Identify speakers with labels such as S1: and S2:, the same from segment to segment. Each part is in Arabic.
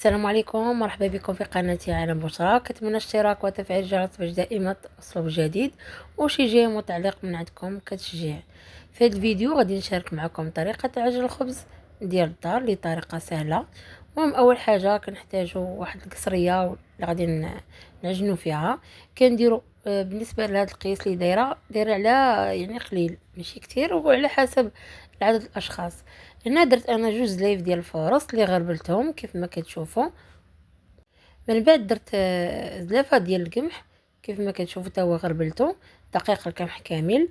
S1: السلام عليكم، مرحبا بكم في قناتي عالم بشرى. كتمنى الاشتراك وتفعيل الجرس باش دائما توصلوا بجديد وشي وتعليق من عندكم كتشجيع. في هذا الفيديو غادي نشارك معكم طريقه عجن الخبز ديال الدار لطريقه سهله. المهم اول حاجه كنحتاجوا واحد القصريه اللي غادي نعجنوا فيها. كنديروا بالنسبه لهذا القياس اللي دايره على يعني قليل ماشي كتير وعلى حسب عدد الاشخاص. هنا درت انا جوج زلايف ديال الفورص اللي غربلتهم كيف ما كتشوفوا. من بعد درت زلافه ديال القمح كيف ما كتشوفوا تا هو غربلته. دقيق القمح كامل.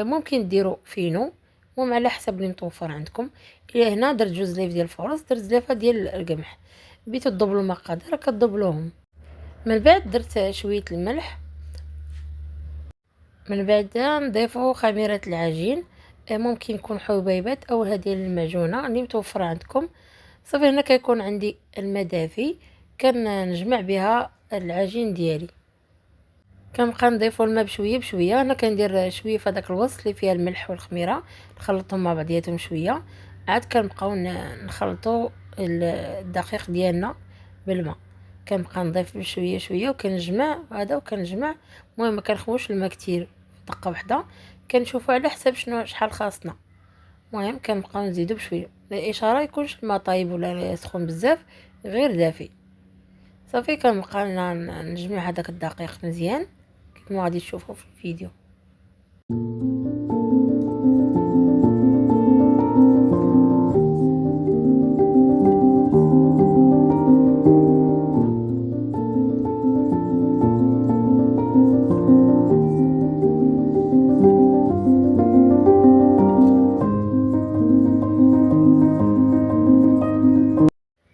S1: ممكن ديروا فينو، المهم على حسب اللي متوفر عندكم. الى هنا درت جوج زلايف ديال الفورص، درت زلافه ديال القمح. بغيتو تضبلوا المقادير كتضبلوهم. من بعد درت شويه الملح. من بعد نضيفوا خميره العجين، ممكن يكون حبيبات او هذه المعجونه اللي متوفره عندكم. صافي هنا كيكون عندي الماء دافي كنجمع بها العجين ديالي. كنبقى نضيفوا الماء بشويه بشويه. انا كندير شويه في هذاك الوسط اللي فيها الملح والخميره، نخلطهم مع بعضياتهم شويه. عاد كنبقاو نخلطوا الدقيق ديالنا بالماء. كنبقى نضيف بشويه شويه وكنجمع هذا وكنجمع. المهم ما كنخوش الماء كتير دقه واحده، كنشوفوا على حسب شحال خاصنا. المهم كنبقاو نزيدو بشويه، الاشاره يكونش الماء طايب ولا سخون بزاف، غير دافي. صافي كنبقى نجمع هذاك الدقيق مزيان كيف ما غادي تشوفوا في الفيديو.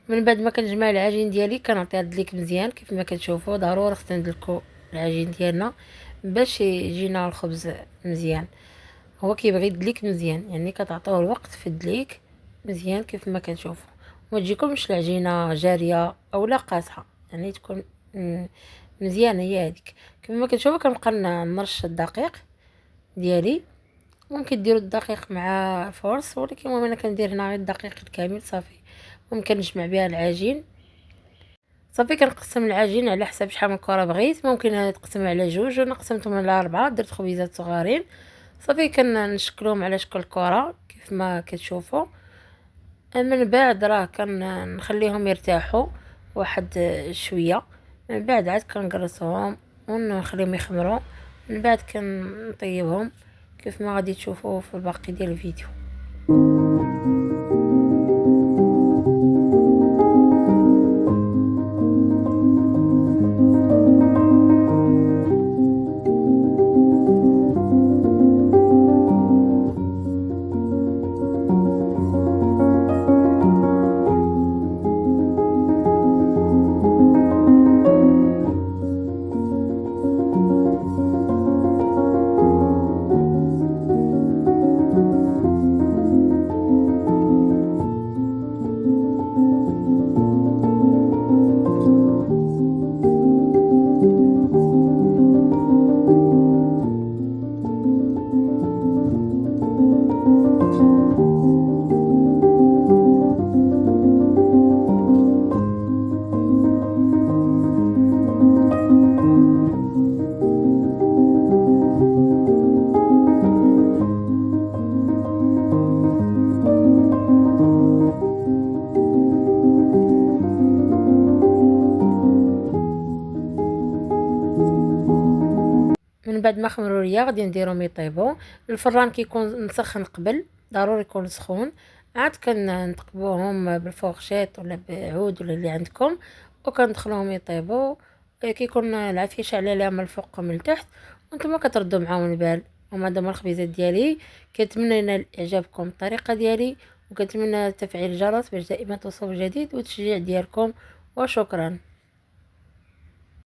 S1: من بعد ما كنجمع العجين ديالي كنعطيها تدليك مزيان كيف ما كتشوفوا. ضروري خصنا ندلكو العجين ديالنا باش يجينا الخبز مزيان. هو كيبغي يدليك مزيان، يعني كتعطوه الوقت في الدليك مزيان كيف ما كتشوفوا. وما تجيكمش العجينه جاريه او لا قاصحه، يعني تكون مزيانه هي هذيك. كيف ما كتشوفوا كنبقى نرش الدقيق ديالي. ممكن ديروا الدقيق مع الفورص، ولكن المهم انا كندير هنا غير الدقيق الكامل صافي. ممكن نجمع بها العجين. صافي كنقسم العجين على حسب شحال من كره بغيت. ممكن تقسم على جوج، انا قسمتهم على 4. درت خبيزات صغارين صافي كنشكلهم على شكل كره كيف ما كتشوفوا. من بعد راه كنخليهم يرتاحوا واحد شويه. من بعد عاد كنقرصهم ونخليهم يخمروا. من بعد كنطيبهم كيف ما غادي تشوفوا في الباقي ديال الفيديو. من بعد ما خمروا ليا غادي نديرهم يطيبوا. الفران كيكون مسخن قبل، ضروري يكون سخون. عاد كنثقبوهم بالفورشيط ولا بعود ولا اللي عندكم وكندخلوهم يطيبوا. كيكون العافيه شاعله ليها من الفوق ومن التحت، وانتم كتردوا معاهم البال. وهذا هما الخبيزات ديالي. كنتمنى ينال اعجابكم الطريقه ديالي، وكنتمنى تفعيل الجرس باش دائما توصلوا جديد وتشجيع ديالكم. وشكرا.